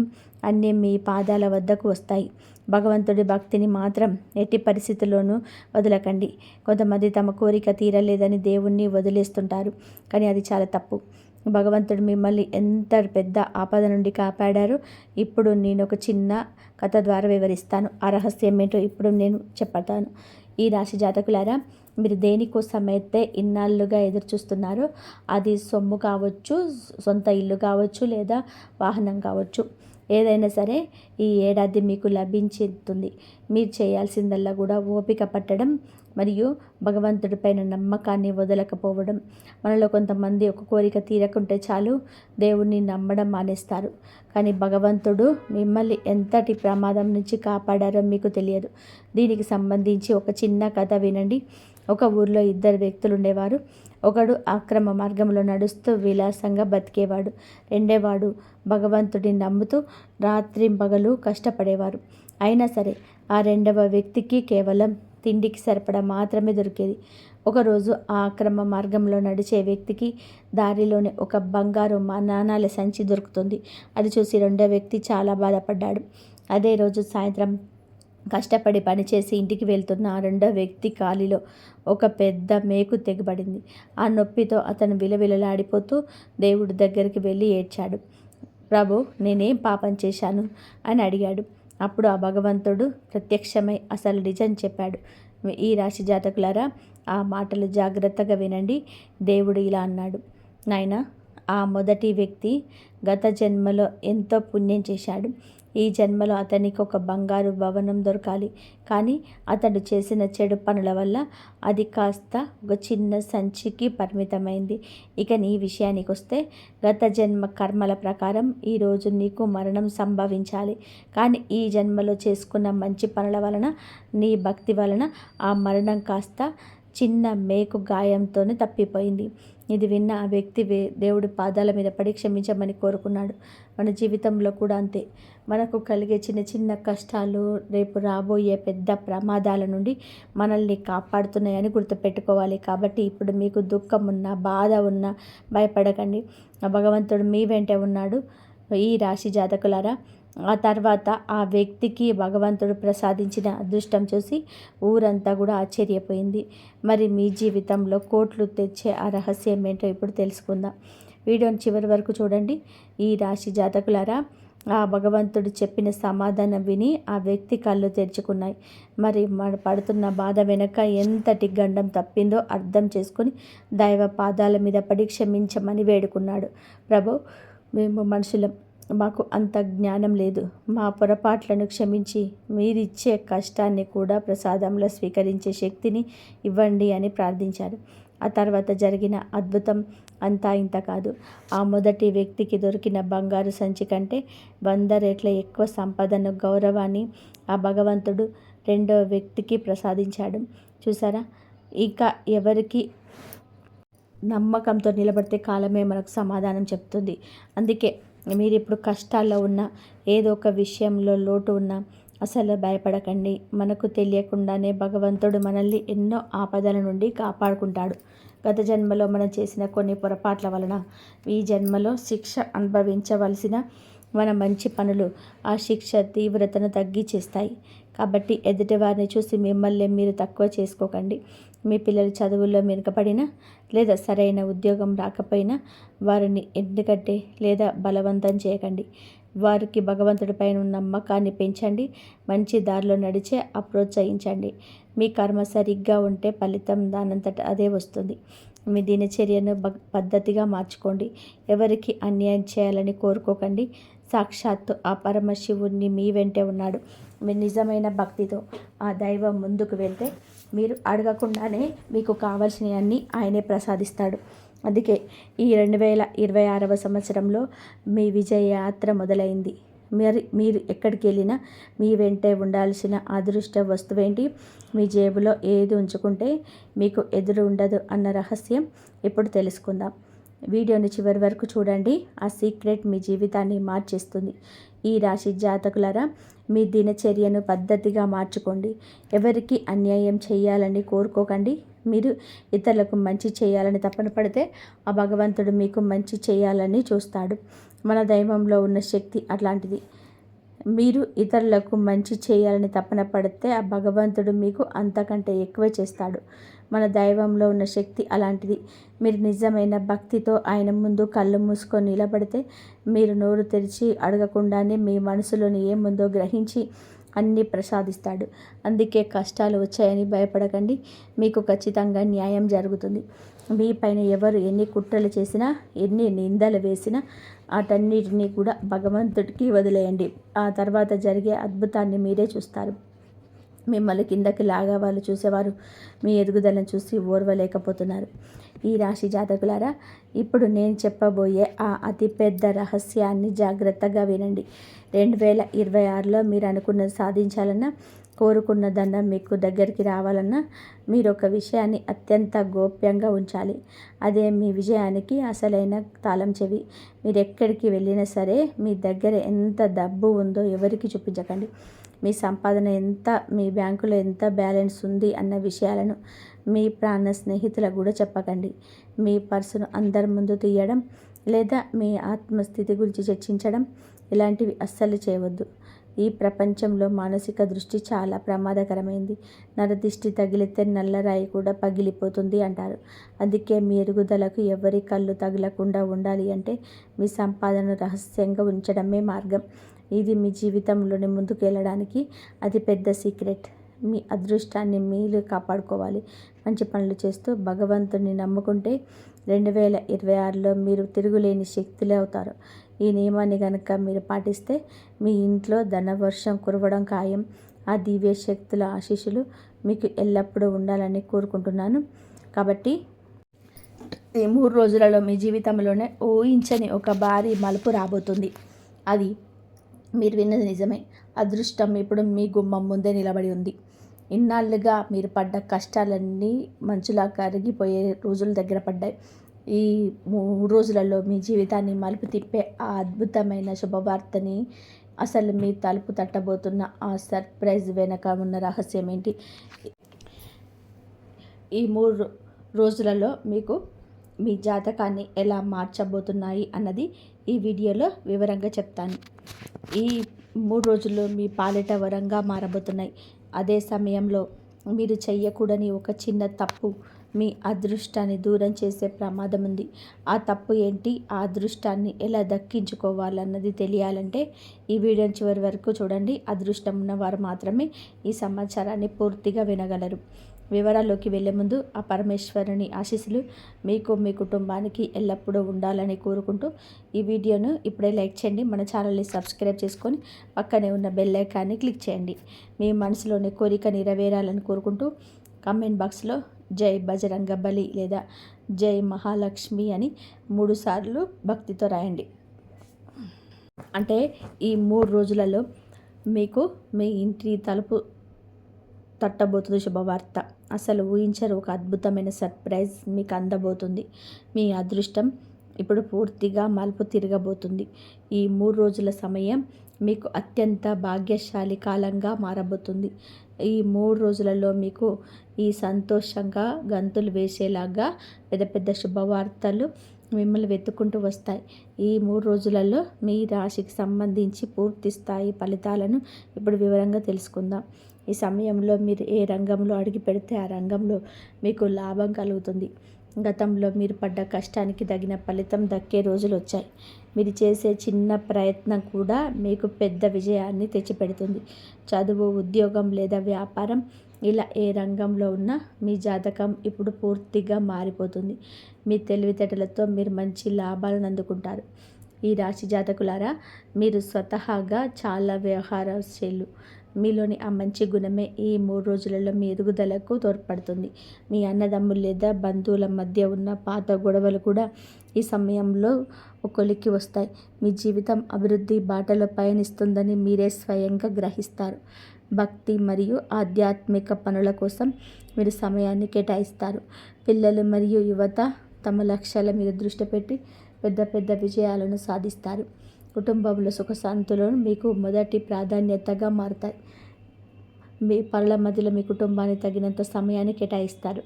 అన్నీ మీ పాదాల వద్దకు వస్తాయి. భగవంతుడి భక్తిని మాత్రం ఎట్టి పరిస్థితుల్లోనూ వదలకండి. కొంతమంది తమ కోరిక తీరలేదని దేవుణ్ణి వదిలేస్తుంటారు, కానీ అది చాలా తప్పు. భగవంతుడు మిమ్మల్ని ఎంత పెద్ద ఆపద నుండి కాపాడారో ఇప్పుడు నేను ఒక చిన్న కథ ద్వారా వివరిస్తాను. ఆ రహస్యం ఏంటో ఇప్పుడు నేను చెప్తాను. ఈ రాశి జాతకులారా, మీరు దేనికోసమైతే ఇన్నాళ్ళుగా ఎదురు చూస్తున్నారో అది సొమ్ము కావచ్చు, సొంత ఇల్లు కావచ్చు, లేదా వాహనం కావచ్చు, ఏదైనా సరే ఈ ఏడాది మీకు లభించుతుంది. మీరు చేయాల్సిందల్లా కూడా ఓపిక పట్టడం మరియు భగవంతుడిపైన నమ్మకాన్ని వదలకపోవడం. మనలో కొంతమంది ఒక కోరిక తీరకుంటే చాలు దేవుణ్ణి నమ్మడం మానేస్తారు. కానీ భగవంతుడు మిమ్మల్ని ఎంతటి ప్రమాదం నుంచి కాపాడారో మీకు తెలియదు. దీనికి సంబంధించి ఒక చిన్న కథ వినండి. ఒక ఊర్లో ఇద్దరు వ్యక్తులు ఉండేవారు. ఒకడు అక్రమ మార్గంలో నడుస్తూ విలాసంగా బతికేవాడు. రెండేవాడు భగవంతుడిని నమ్ముతూ రాత్రింపగలు కష్టపడేవారు. అయినా సరే ఆ రెండవ వ్యక్తికి కేవలం తిండికి సరిపడా మాత్రమే దొరికేది. ఒకరోజు ఆ అక్రమ మార్గంలో నడిచే వ్యక్తికి దారిలోనే ఒక బంగారు నాణాల సంచి దొరుకుతుంది. అది చూసి రెండో వ్యక్తి చాలా బాధపడ్డాడు. అదే రోజు సాయంత్రం కష్టపడి పనిచేసి ఇంటికి వెళ్తున్న ఆ రెండో వ్యక్తి కాలిలో ఒక పెద్ద మేకు తెగబడింది. ఆ నొప్పితో అతను విలవిలలాడిపోతూ దేవుడి దగ్గరికి వెళ్ళి ఏడ్చాడు. ప్రభు, నేనేం పాపం చేశాను అని అడిగాడు. అప్పుడు ఆ భగవంతుడు ప్రత్యక్షమై అసలు నిజం చెప్పాడు. ఈ రాశి జాతకులారా, ఆ మాటలు జాగ్రత్తగా వినండి. దేవుడు ఇలా అన్నాడు, నాయనా, ఆ మొదటి వ్యక్తి గత జన్మలో ఎంతో పుణ్యం చేశాడు. ఈ జన్మలో అతనికి ఒక బంగారు భవనం దొరకాలి. కానీ అతడు చేసిన చెడు పనుల వల్ల అది కాస్త ఒక చిన్న సంచికి పరిమితమైంది. ఇక నీ విషయానికి వస్తే, గత జన్మ కర్మల ప్రకారం ఈరోజు నీకు మరణం సంభవించాలి. కానీ ఈ జన్మలో చేసుకున్న మంచి పనుల వలన, నీ భక్తి వలన ఆ మరణం కాస్త చిన్న మేకు గాయంతోనే తప్పిపోయింది. ఇది విన్న ఆ వ్యక్తి దేవుడి పాదాల మీద పడి క్షమించమని కోరుకున్నాడు. మన జీవితంలో కూడా అంతే. మనకు కలిగే చిన్న చిన్న కష్టాలు రేపు రాబోయే పెద్ద ప్రమాదాల నుండి మనల్ని కాపాడుతున్నాయని గుర్తుపెట్టుకోవాలి. కాబట్టి ఇప్పుడు మీకు దుఃఖం ఉన్నా, బాధ ఉన్నా భయపడకండి. భగవంతుడు మీ వెంటే ఉన్నాడు. ఈ రాశి జాతకులారా, ఆ తర్వాత ఆ వ్యక్తికి భగవంతుడు ప్రసాదించిన అదృష్టం చూసి ఊరంతా కూడా ఆశ్చర్యపోయింది. మరి మీ జీవితంలో కోట్లు తెచ్చే ఆ రహస్యం ఏంటో ఇప్పుడు తెలుసుకుందాం. వీడియోని చివరి వరకు చూడండి. ఈ రాశి జాతకులారా, ఆ భగవంతుడు చెప్పిన సమాధానం విని ఆ వ్యక్తి కళ్ళు తెరుచుకున్నాయి. మరి పడుతున్న బాధ వెనక ఎంతటి గండం తప్పిందో అర్థం చేసుకుని దైవ పాదాల మీద పడి క్షమించమని వేడుకున్నాడు. ప్రభు, మేము మనుషులం, మాకు అంత జ్ఞానం లేదు. మా పొరపాట్లను క్షమించి మీరిచ్చే కష్టాన్ని కూడా ప్రసాదంలో స్వీకరించే శక్తిని ఇవ్వండి అని ప్రార్థించారు. ఆ తర్వాత జరిగిన అద్భుతం అంతా ఇంత కాదు. ఆ మొదటి వ్యక్తికి దొరికిన బంగారు సంచి కంటే 100 రెట్ల ఎక్కువ సంపదను, గౌరవాన్ని ఆ భగవంతుడు రెండో వ్యక్తికి ప్రసాదించాడు. చూసారా? ఇంకా ఎవరికి నమ్మకంతో నిలబడితే కాలమే మనకు సమాధానం చెప్తుంది. అందుకే మీరు ఇప్పుడు కష్టాల్లో ఉన్న, ఏదో ఒక విషయంలో లోటు ఉన్నా అసలు భయపడకండి. మనకు తెలియకుండానే భగవంతుడు మనల్ని ఎన్నో ఆపదల నుండి కాపాడుకుంటాడు. గత జన్మలో మనం చేసిన కొన్ని పొరపాట్ల వలన ఈ జన్మలో శిక్ష అనుభవించవలసిన మన మంచి పనులు ఆ శిక్ష తీవ్రతను తగ్గించేస్తాయి. కాబట్టి ఎదుటివారిని చూసి మిమ్మల్ని మీరు తక్కువ చేసుకోకండి. మీ పిల్లలు చదువుల్లో మెరుగుపడినా లేదా సరైన ఉద్యోగం రాకపోయినా వారిని ఎందుకంటే లేదా బలవంతం చేయకండి. వారికి భగవంతుడిపైన ఉన్న నమ్మకాన్ని పెంచండి. మంచి దారిలో నడిచే ప్రోత్సహించండి. మీ కర్మ సరిగ్గా ఉంటే ఫలితం దానంతట అదే వస్తుంది. మీ దినచర్యను పద్ధతిగా మార్చుకోండి. ఎవరికి అన్యాయం చేయాలని కోరుకోకండి. సాక్షాత్తు ఆ పరమశివుణ్ణి మీ వెంటే ఉన్నాడు. మీరు నిజమైన భక్తితో ఆ దైవం ముందుకు వెళ్తే మీరు అడగకుండానే మీకు కావాల్సినవన్నీ ఆయనే ప్రసాదిస్తాడు. అందుకే ఈ 2026వ సంవత్సరంలో మీ విజయ యాత్ర మొదలైంది. మీరు ఎక్కడికి వెళ్ళినా మీ వెంటే ఉండాల్సిన అదృష్ట వస్తువేంటి, మీ జేబులో ఏది ఉంచుకుంటే మీకు ఎదురు ఉండదు అన్న రహస్యం ఇప్పుడు తెలుసుకుందాం. వీడియోని చివరి వరకు చూడండి. ఆ సీక్రెట్ మీ జీవితాన్ని మార్చేస్తుంది. ఈ రాశి జాతకులారా, మీ దినచర్యను పద్ధతిగా మార్చుకోండి. ఎవరికి అన్యాయం చేయాలని కోరుకోకండి. మీరు ఇతరులకు మంచి చేయాలని తపన పడితే ఆ భగవంతుడు మీకు మంచి చేయాలని చూస్తాడు. మన దైవంలో ఉన్న శక్తి అట్లాంటిది. మీరు ఇతరులకు మంచి చేయాలని తపన పడితే ఆ భగవంతుడు మీకు అంతకంటే ఎక్కువ చేస్తాడు. మన దైవంలో ఉన్న శక్తి అలాంటిది. మీరు నిజమైన భక్తితో ఆయన ముందు కళ్ళు మూసుకొని నిలబడితే మీరు నోరు తెరిచి అడగకుండానే మీ మనసులోని ఏముందో గ్రహించి అన్నీ ప్రసాదిస్తాడు. అందుకే కష్టాలు వచ్చాయని భయపడకండి. మీకు ఖచ్చితంగా న్యాయం జరుగుతుంది. మీ పైన ఎవరు ఎన్ని కుట్రలు చేసినా, ఎన్ని నిందలు వేసినా వాటన్నిటినీ కూడా భగవంతుడికి వదిలేయండి. ఆ తర్వాత జరిగే అద్భుతాన్ని మీరే చూస్తారు. మిమ్మల్ని కిందకి లాగా వాళ్ళు చూసేవారు మీ ఎదుగుదలను చూసి ఓర్వలేకపోతున్నారు. ఈ రాశి జాతకులారా, ఇప్పుడు నేను చెప్పబోయే ఆ అతిపెద్ద రహస్యాన్ని జాగ్రత్తగా వినండి. 2026లో మీరు అనుకున్నది సాధించాలన్నా, కోరుకున్నదన్నా, మీకు దగ్గరికి రావాలన్నా మీరు ఒక విషయాన్ని అత్యంత గోప్యంగా ఉంచాలి. అదే మీ విజయానికి అసలైన తాళం చెవి. మీరు ఎక్కడికి వెళ్ళినా సరే మీ దగ్గర ఎంత డబ్బు ఉందో ఎవరికి చూపించకండి. మీ సంపాదన ఎంత, మీ బ్యాంకులో ఎంత బ్యాలెన్స్ ఉంది అన్న విషయాలను మీ ప్రాణ స్నేహితులకు కూడా చెప్పకండి. మీ పర్సును అందరి ముందు తీయడం లేదా మీ ఆత్మస్థితి గురించి చర్చించడం ఇలాంటివి అస్సలు చేయవద్దు. ఈ ప్రపంచంలో మానసిక దృష్టి చాలా ప్రమాదకరమైంది. నరదిష్టి తగిలితే నల్లరాయి కూడా పగిలిపోతుంది అంటారు. అందుకే మీ ఎదుగుదలకు ఎవరి కళ్ళు తగలకుండా ఉండాలి అంటే మీ సంపాదన రహస్యంగా ఉంచడమే మార్గం. ఇది మీ జీవితంలోని ముందుకు వెళ్ళడానికి అతిపెద్ద సీక్రెట్. మీ అదృష్టాన్ని మీరు కాపాడుకోవాలి. మంచి పనులు చేస్తూ భగవంతుని నమ్ముకుంటే 2026లో మీరు తిరుగులేని శక్తులే అవుతారు. ఈ నియమాన్ని కనుక మీరు పాటిస్తే మీ ఇంట్లో ధనవర్షం కురవడం ఖాయం. ఆ దివ్య శక్తుల ఆశీస్సులు మీకు ఎల్లప్పుడూ ఉండాలని కోరుకుంటున్నాను. కాబట్టి ఈ 3 రోజులలో మీ జీవితంలోనే ఊహించని ఒక భారీ మలుపు రాబోతుంది. అది మీరు విన్నది నిజమే. అదృష్టం ఇప్పుడు మీ గుమ్మం ముందే నిలబడి ఉంది. ఇన్నాళ్ళుగా మీరు పడ్డ కష్టాలన్నీ మంచులా కరిగిపోయే రోజుల దగ్గర పడ్డాయి. ఈ 3 రోజులలో మీ జీవితాన్ని మలుపు తిప్పే ఆ అద్భుతమైన శుభవార్తని, అసలు మీ తలుపు తట్టబోతున్న ఆ సర్ప్రైజ్ వెనక ఉన్న రహస్యం ఏంటి, ఈ 3 రోజులలో మీకు మీ జాతకాన్ని ఎలా మార్చబోతున్నాయి అన్నది ఈ వీడియోలో వివరంగా చెప్తాను. ఈ 3 రోజుల్లో మీ పాలిట వరంగా మారబోతున్నాయి. అదే సమయంలో మీరు చెయ్యకూడని ఒక చిన్న తప్పు మీ అదృష్టాన్ని దూరం చేసే ప్రమాదం ఉంది. ఆ తప్పు ఏంటి, ఆ అదృష్టాన్ని ఎలా దక్కించుకోవాలన్నది తెలియాలంటే ఈ వీడియోని చివరి వరకు చూడండి. అదృష్టం ఉన్నవారు మాత్రమే ఈ సమాచారాన్ని పూర్తిగా వినగలరు. వివరాల్లోకి వెళ్ళే ముందు ఆ పరమేశ్వరుని ఆశీస్సులు మీకు, మీ కుటుంబానికి ఎల్లప్పుడూ ఉండాలని కోరుకుంటూ ఈ వీడియోను ఇప్పుడే లైక్ చేయండి. మన ఛానల్ని సబ్స్క్రైబ్ చేసుకొని పక్కనే ఉన్న బెల్ ఐకాన్ని క్లిక్ చేయండి. మీ మనసులోని కోరిక నెరవేరాలని కోరుకుంటూ కామెంట్ బాక్స్లో జై బజరంగబలి లేదా జై మహాలక్ష్మి అని 3 సార్లు భక్తితో రాయండి. అంటే ఈ 3 రోజులలో మీకు మీ ఇంటి తలుపు తట్టబోతుంది శుభవార్త. అసలు ఊహించరు ఒక అద్భుతమైన సర్ప్రైజ్ మీకు అందబోతుంది. మీ అదృష్టం ఇప్పుడు పూర్తిగా మలుపు తిరగబోతుంది. ఈ 3 రోజుల సమయం మీకు అత్యంత భాగ్యశాలి కాలంగా మారబోతుంది. ఈ 3 రోజులలో మీకు ఈ సంతోషంగా గంతులు వేసేలాగా పెద్ద పెద్ద శుభవార్తలు మిమ్మల్ని వెతుక్కుంటూ వస్తాయి. ఈ 3 రోజులలో మీ రాశికి సంబంధించి పూర్తి స్థాయి ఫలితాలను ఇప్పుడు వివరంగా తెలుసుకుందాం. ఈ సమయంలో మీరు ఏ రంగంలో అడుగు పెడితే ఆ రంగంలో మీకు లాభం కలుగుతుంది. గతంలో మీరు పడ్డ కష్టానికి తగిన ఫలితం దక్కే రోజులు వచ్చాయి. మీరు చేసే చిన్న ప్రయత్నం కూడా మీకు పెద్ద విజయాన్ని తెచ్చిపెడుతుంది. చదువు, ఉద్యోగం లేదా వ్యాపారం, ఇలా ఏ రంగంలో ఉన్నా మీ జాతకం ఇప్పుడు పూర్తిగా మారిపోతుంది. మీ తెలివితేటలతో మీరు మంచి లాభాలను అందుకుంటారు. ఈ రాశి జాతకులారా, మీరు స్వతహాగా చాలా వ్యవహారశీలు. మీలోని ఆ మంచి గుణమే ఈ 3 రోజులలో మీ ఎదుగుదలకు తోడ్పడుతుంది. మీ అన్నదమ్ములు లేదా బంధువుల మధ్య ఉన్న పాత గొడవలు కూడా ఈ సమయంలో కొలిక్కి వస్తాయి. మీ జీవితం అభివృద్ధి బాటలో పయనిస్తుందని మీరే స్వయంగా గ్రహిస్తారు. భక్తి మరియు ఆధ్యాత్మిక పనుల కోసం మీరు సమయాన్ని కేటాయిస్తారు. పిల్లలు మరియు యువత తమ లక్ష్యాల మీద దృష్టి పెట్టి పెద్ద పెద్ద విజయాలను సాధిస్తారు. కుటుంబంలో సుఖశాంతులు మీకు మొదటి ప్రాధాన్యతగా మారుతాయి. మీ పనుల మధ్యలో మీ కుటుంబాన్ని తగినంత సమయాన్ని కేటాయిస్తారు.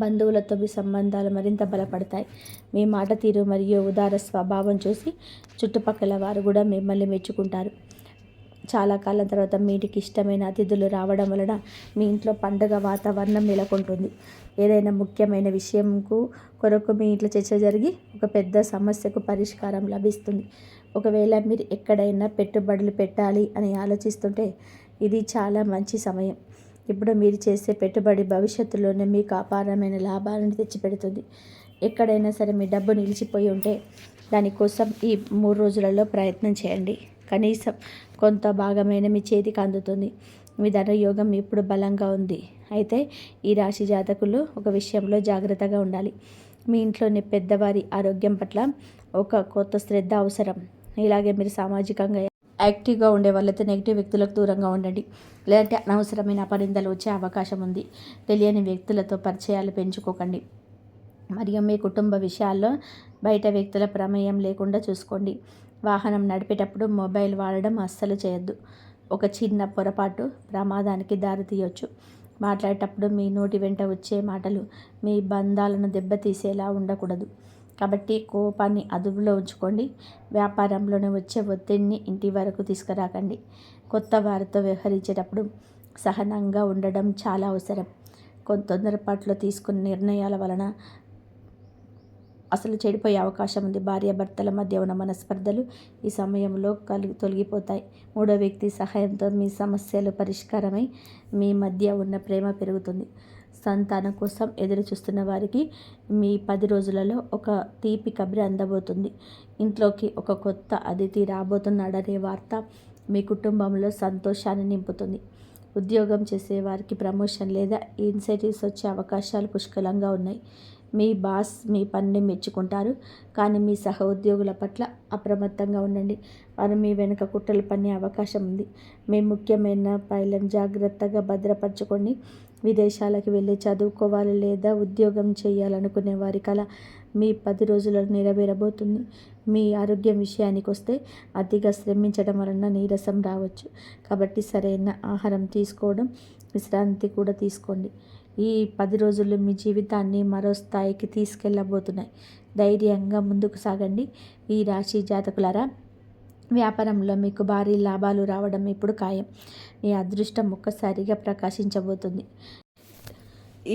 బంధువులతో మీ సంబంధాలు మరింత బలపడతాయి. మీ మాట తీరు మరియు ఉదార స్వభావం చూసి చుట్టుపక్కల వారు కూడా మిమ్మల్ని మెచ్చుకుంటారు. చాలా కాలం తర్వాత మీ ఇంటికి ఇష్టమైన అతిథులు రావడం వలన మీ ఇంట్లో పండుగ వాతావరణం నెలకొంటుంది. ఏదైనా ముఖ్యమైన విషయంకు కొరకు మీ ఇంట్లో చర్చ జరిగి ఒక పెద్ద సమస్యకు పరిష్కారం లభిస్తుంది. ఒకవేళ మీరు ఎక్కడైనా పెట్టుబడులు పెట్టాలి అని ఆలోచిస్తుంటే ఇది చాలా మంచి సమయం. ఇప్పుడు మీరు చేసే పెట్టుబడి భవిష్యత్తులోనే మీకు అపారమైన లాభాలను తెచ్చిపెడుతుంది. ఎక్కడైనా సరే మీ డబ్బు నిలిచిపోయి ఉంటే దానికోసం ఈ 3 రోజులలో ప్రయత్నం చేయండి. కనీసం కొంత భాగమైన మీ చేతికి అందుతుంది. మీ ధనయోగం ఇప్పుడు బలంగా ఉంది. అయితే ఈ రాశి జాతకులు ఒక విషయంలో జాగ్రత్తగా ఉండాలి. మీ ఇంట్లోని పెద్దవారి ఆరోగ్యం పట్ల ఒక కొత్త శ్రద్ధ అవసరం. ఇలాగే మీరు సామాజికంగా యాక్టివ్గా ఉండే వాళ్ళతో నెగిటివ్ వ్యక్తులకు దూరంగా ఉండండి. లేదంటే అనవసరమైన అపనిందలు వచ్చే అవకాశం ఉంది. తెలియని వ్యక్తులతో పరిచయాలు పెంచుకోకండి. మరియు మీ కుటుంబ విషయాల్లో బయట వ్యక్తుల ప్రమేయం లేకుండా చూసుకోండి. వాహనం నడిపేటప్పుడు మొబైల్ వాడడం అస్సలు చేయొద్దు. ఒక చిన్న పొరపాటు ప్రమాదానికి దారితీయొచ్చు. మాట్లాడేటప్పుడు మీ నోటి వెంట వచ్చే మాటలు మీ బంధాలను దెబ్బతీసేలా ఉండకూడదు. కాబట్టి కోపాన్ని అదుపులో ఉంచుకోండి. వ్యాపారంలోనే వచ్చే ఒత్తిడిని ఇంటి వరకు తీసుకురాకండి. కొత్త వారితో వ్యవహరించేటప్పుడు సహనంగా ఉండడం చాలా అవసరం. తొందరపాటులో తీసుకున్న నిర్ణయాల వలన అసలు చెడిపోయే అవకాశం ఉంది. భార్యాభర్తల మధ్య ఉన్న మనస్పర్ధలు ఈ సమయంలో తొలగిపోతాయి. మూడో వ్యక్తి సహాయంతో మీ సమస్యలు పరిష్కారమై మీ మధ్య ఉన్న ప్రేమ పెరుగుతుంది. సంతానం కోసం ఎదురు చూస్తున్న వారికి మీ 10 రోజులలో ఒక తీపి కబురు అందబోతుంది. ఇంట్లోకి ఒక కొత్త అతిథి రాబోతున్నాడనే వార్త మీ కుటుంబంలో సంతోషాన్ని నింపుతుంది. ఉద్యోగం చేసే వారికి ప్రమోషన్ లేదా ఇన్సెంటివ్స్ వచ్చే అవకాశాలు పుష్కలంగా ఉన్నాయి. మీ బాస్ మీ పనిని మెచ్చుకుంటారు, కానీ మీ సహోద్యోగుల పట్ల అప్రమత్తంగా ఉండండి. వారు మీ వెనుక కుట్రలు పన్నే అవకాశం ఉంది. మీ ముఖ్యమైన ఫైళ్ళను జాగ్రత్తగా భద్రపరచుకోండి. విదేశాలకు వెళ్ళి చదువుకోవాలి లేదా ఉద్యోగం చేయాలనుకునే వారి కల మీ 10 రోజులలో నెరవేరబోతుంది. మీ ఆరోగ్యం విషయానికి వస్తే అతిగా శ్రమించడం వలన నీరసం రావచ్చు. కాబట్టి సరైన ఆహారం తీసుకోవడం, విశ్రాంతి కూడా తీసుకోండి. ఈ 10 రోజులు మీ జీవితాన్ని మరో స్థాయికి తీసుకెళ్ళబోతున్నాయి. ధైర్యంగా ముందుకు సాగండి. ఈ రాశి జాతకులారా, వ్యాపారంలో మీకు భారీ లాభాలు రావడం ఇప్పుడు ఖాయం. మీ అదృష్టం ఒక్కసారిగా ప్రకాశించబోతుంది.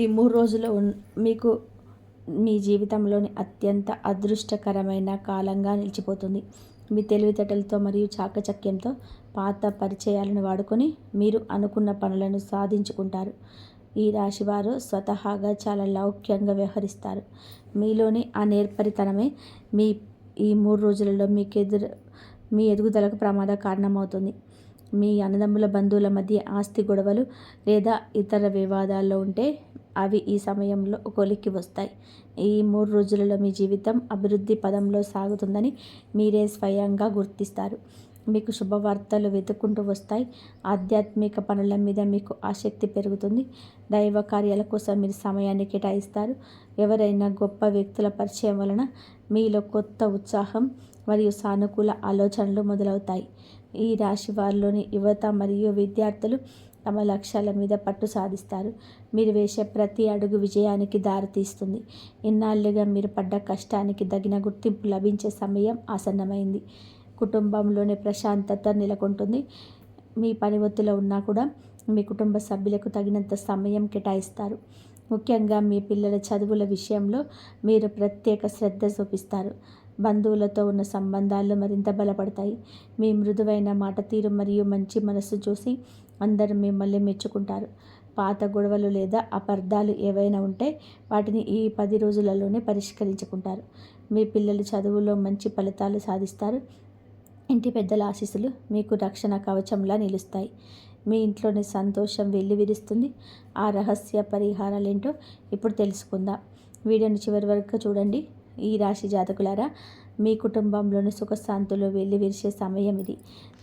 ఈ 3 రోజులు మీకు మీ జీవితంలోని అత్యంత అదృష్టకరమైన కాలంగా నిలిచిపోతుంది. మీ తెలివితేటలతో మరియు చాకచక్యంతో పాత పరిచయాలను వాడుకొని మీరు అనుకున్న పనులను సాధించుకుంటారు. ఈ రాశివారు స్వతహాగా చాలా లౌక్యంగా వ్యవహరిస్తారు. మీలోని ఆ నేర్పరితనమే ఈ 3 రోజులలో మీ ఎదుగుదలకు ప్రమాద కారణమవుతుంది. మీ అన్నదమ్ముల బంధువుల మధ్య ఆస్తి గొడవలు లేదా ఇతర వివాదాల్లో ఉంటే అవి ఈ సమయంలో కొలిక్కి వస్తాయి. ఈ 3 రోజులలో మీ జీవితం అభివృద్ధి పదంలో సాగుతుందని మీరే స్వయంగా గుర్తిస్తారు. మీకు శుభవార్తలు వెతుక్కుంటూ వస్తాయి. ఆధ్యాత్మిక పనుల మీద మీకు ఆసక్తి పెరుగుతుంది. దైవ కార్యాల కోసం మీరు సమయాన్ని కేటాయిస్తారు. ఎవరైనా గొప్ప వ్యక్తుల పరిచయం వలన మీలో కొత్త ఉత్సాహం మరియు సానుకూల ఆలోచనలు మొదలవుతాయి. ఈ రాశి వారిలోని యువత మరియు విద్యార్థులు తమ లక్ష్యాల మీద పట్టు సాధిస్తారు. మీరు వేసే ప్రతి అడుగు విజయానికి దారితీస్తుంది. ఇన్నాళ్లుగా మీరు పడ్డ కష్టానికి తగిన గుర్తింపు లభించే సమయం ఆసన్నమైంది. కుటుంబంలోని ప్రశాంతత నెలకొంటుంది. మీ పని ఒత్తిడిలో ఉన్నా కూడా మీ కుటుంబ సభ్యులకు తగినంత సమయం కేటాయిస్తారు. ముఖ్యంగా మీ పిల్లల చదువుల విషయంలో మీరు ప్రత్యేక శ్రద్ధ చూపిస్తారు. బంధువులతో ఉన్న సంబంధాలు మరింత బలపడతాయి. మీ మృదువైన మాట తీరు మరియు మంచి మనస్సు చూసి అందరూ మిమ్మల్ని మెచ్చుకుంటారు. పాత గొడవలు లేదా అపార్థాలు ఏవైనా ఉంటే వాటిని ఈ 10 రోజులలోనే పరిష్కరించుకుంటారు. మీ పిల్లలు చదువులో మంచి ఫలితాలు సాధిస్తారు. ఇంటి పెద్దల ఆశీస్సులు మీకు రక్షణ కవచంలా నిలుస్తాయి. మీ ఇంట్లోని సంతోషం వెల్లివిరుస్తుంది. ఆ రహస్య పరిహారాలేంటో ఇప్పుడు తెలుసుకుందాం. వీడియోని చివరి వరకు చూడండి. ఈ రాశి జాతకులారా, మీ కుటుంబంలోని సుఖశాంతులు వెల్లివిరిసే సమయం ఇది.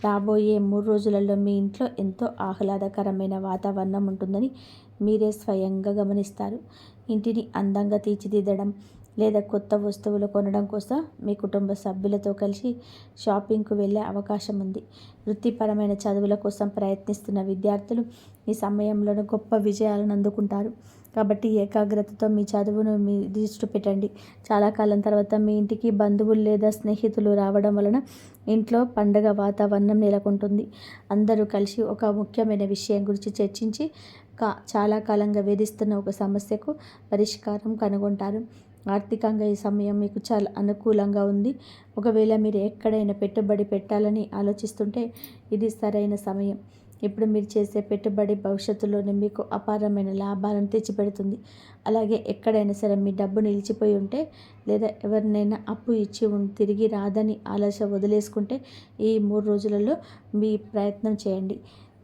రాబోయే 3 రోజులలో మీ ఇంట్లో ఎంతో ఆహ్లాదకరమైన వాతావరణం ఉంటుందని మీరే స్వయంగా గమనిస్తారు. ఇంటిని అందంగా తీర్చిదిద్దడం లేదా కొత్త వస్తువులు కొనడం కోసం మీ కుటుంబ సభ్యులతో కలిసి షాపింగ్కు వెళ్ళే అవకాశం ఉంది. వృత్తిపరమైన చదువుల కోసం ప్రయత్నిస్తున్న విద్యార్థులు ఈ సమయంలో గొప్ప విజయాలను అందుకుంటారు. కాబట్టి ఏకాగ్రతతో మీ చదువును మీ దృష్టి పెట్టండి. చాలా కాలం తర్వాత మీ ఇంటికి బంధువులు లేదా స్నేహితులు రావడం వలన ఇంట్లో పండగ వాతావరణం నెలకొంటుంది. అందరూ కలిసి ఒక ముఖ్యమైన విషయం గురించి చర్చించి చాలా కాలంగా వేధిస్తున్న ఒక సమస్యకు పరిష్కారం కనుగొంటారు. ఆర్థికంగా ఈ సమయం మీకు చాలా అనుకూలంగా ఉంది. ఒకవేళ మీరు ఎక్కడైనా పెట్టుబడి పెట్టాలని ఆలోచిస్తుంటే ఇది సరైన సమయం. ఇప్పుడు మీరు చేసే పెట్టుబడి భవిష్యత్తులోనే మీకు అపారమైన లాభాలను తెచ్చిపెడుతుంది. అలాగే ఎక్కడైనా సరే మీ డబ్బు నిలిచిపోయి ఉంటే లేదా ఎవరినైనా అప్పు ఇచ్చి తిరిగి రాదని ఆలోచన వదిలేసుకుంటే ఈ 3 రోజులలో మీ ప్రయత్నం చేయండి.